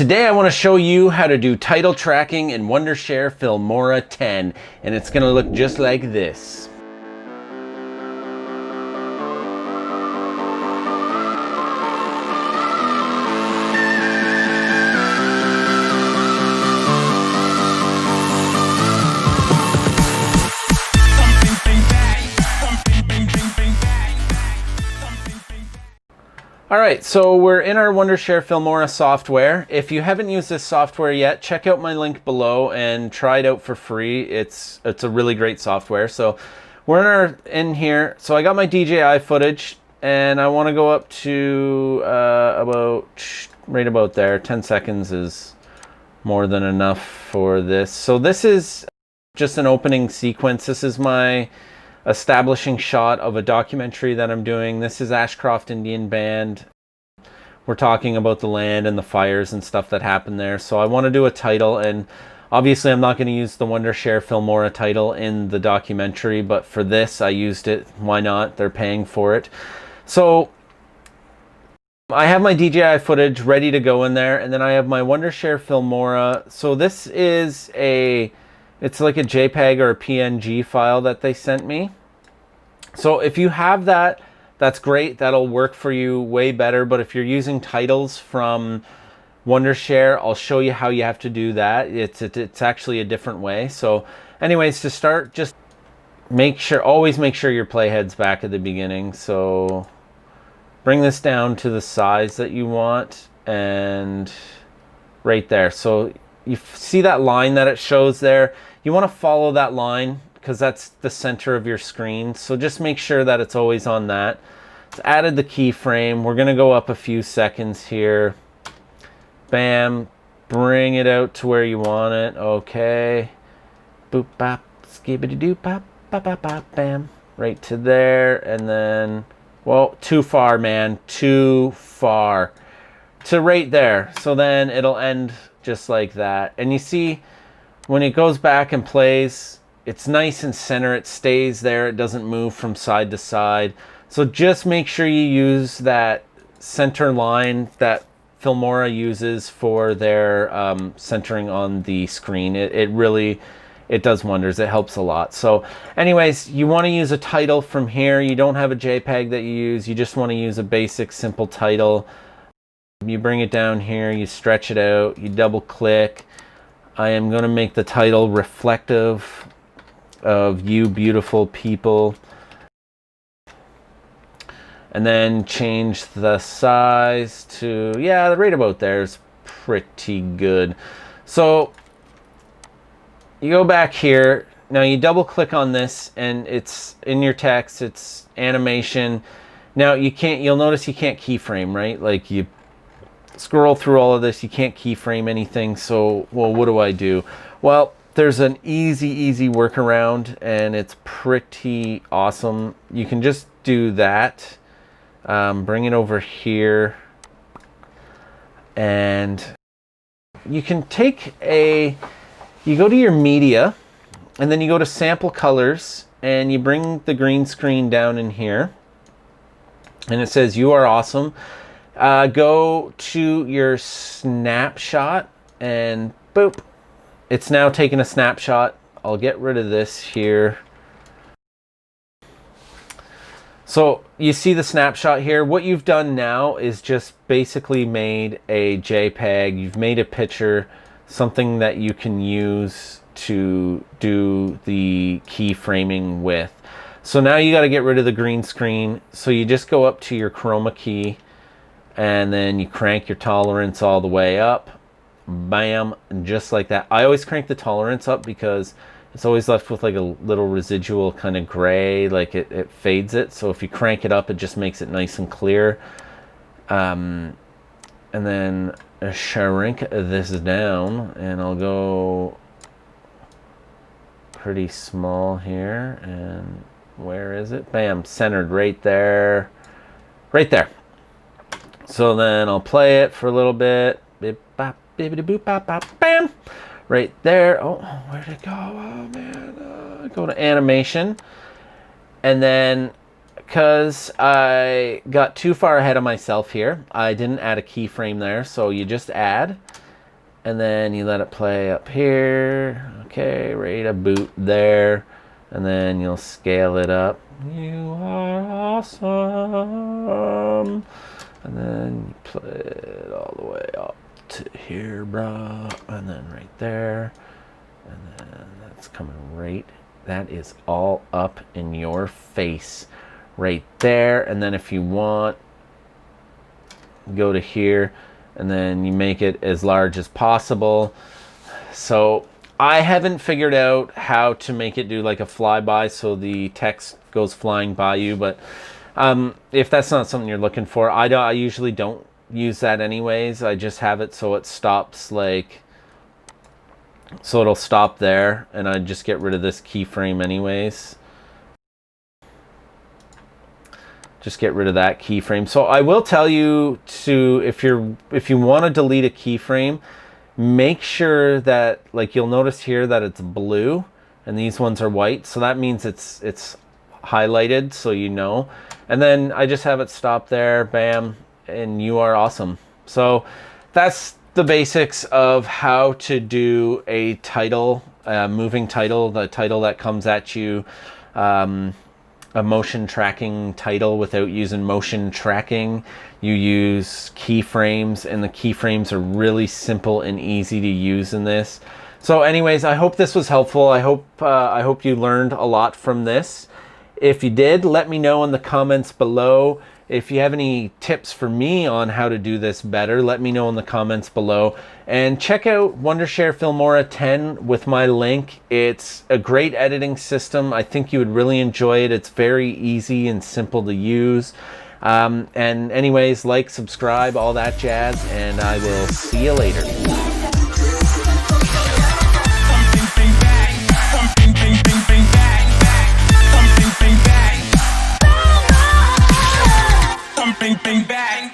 Today I want to show you how to do title tracking in Wondershare Filmora 10, and it's going to look just like this. Alright, so we're in our Wondershare Filmora software. If you haven't used this software yet, check out my link below and try it out for free. It's a really great software. So we're in here. So I got my DJI footage and I want to go up to right about there. 10 seconds is more than enough for this. So this is just an opening sequence. This is my establishing shot of a documentary that I'm doing. This is Ashcroft Indian Band. We're talking about the land and the fires and stuff that happened there. So I want to do a title, and obviously I'm not going to use the Wondershare Filmora title in the documentary, but for this I used it. Why not? They're paying for it. So I have my DJI footage ready to go in there, and then I have my Wondershare Filmora. So this is it's like a JPEG or a PNG file that they sent me. So if you have that, that's great. That'll work for you way better. But if you're using titles from Wondershare, I'll show you how you have to do that. It's actually a different way. So anyways, to start, just always make sure your playhead's back at the beginning. So bring this down to the size that you want and right there. So you see that line that it shows there? You want to follow that line because that's the center of your screen. So just make sure that it's always on that. It's added the keyframe. We're going to go up a few seconds here. Bam. Bring it out to where you want it. Okay. Boop, bop, skibbity doo, bop, bop, bop, bop, bam. Right to there. And then, well, too far, man. Too far. To right there. So then it'll end just like that. And you see, when it goes back and plays, it's nice and center. It stays there. It doesn't move from side to side. So just make sure you use that center line that Filmora uses for their centering on the screen. It does wonders. It helps a lot. So anyways, you want to use a title from here. You don't have a JPEG that you use. You just want to use a basic simple title. You bring it down here, you stretch it out, you double click. I am going to make the title reflective of you beautiful people. And then change the size to, yeah, right about there is pretty good. So you go back here. Now you double click on this and it's in your text, it's animation. Now you'll notice you can't keyframe, right? Like you scroll through all of this, you can't keyframe anything. So, well, what do? Well, there's an easy workaround, and it's pretty awesome. You can just do that. Bring it over here, and you can you go to your media, and then you go to sample colors, and you bring the green screen down in here, and it says you are awesome. Go to your snapshot and boop. It's now taking a snapshot. I'll get rid of this here. So you see the snapshot here. What you've done now is just basically made a JPEG. You've made a picture, something that you can use to do the keyframing with. So now you got to get rid of the green screen. So you just go up to your chroma key, and then you crank your tolerance all the way up. Bam, just like that. I always crank the tolerance up because it's always left with like a little residual kind of gray, like it fades it. So if you crank it up, it just makes it nice and clear. And then shrink this down, and I'll go pretty small here. And where is it? Bam, centered right there. Right there. So then I'll play it for a little bit. Bip, bop, bibbidi boop, bop, bop, bam. Right there. Oh, where'd it go? Oh, man. Go to animation. And then, because I got too far ahead of myself here, I didn't add a keyframe there. So you just add. and then you let it play up here. Okay, ready to boot there, and then you'll scale it up. You are awesome. And then you play it all the way up to here, bruh, and then right there, and then that's coming right. That is all up in your face right there. And then if you want, go to here, and then you make it as large as possible. So I haven't figured out how to make it do like a flyby so the text goes flying by you, but if that's not something you're looking for, I usually don't use that anyways. I just have it so it stops, like, so it'll stop there, and I just get rid of this keyframe anyways. Just get rid of that keyframe. So I will tell you to, if you want to delete a keyframe, make sure that, like, you'll notice here that it's blue and these ones are white, so that means it's highlighted, so you know. And then I just have it stop there, bam, and you are awesome. So that's the basics of how to do a title, moving title, the title that comes at you, a motion tracking title without using motion tracking. You use keyframes, and the keyframes are really simple and easy to use in this. So anyways, I hope this was helpful. I hope you learned a lot from this. If you did, let me know in the comments below. If you have any tips for me on how to do this better, let me know in the comments below. And check out Wondershare Filmora 10 with my link. It's a great editing system. I think you would really enjoy it. It's very easy and simple to use. And anyways, like, subscribe, all that jazz, and I will see you later. Bang, bang, bang.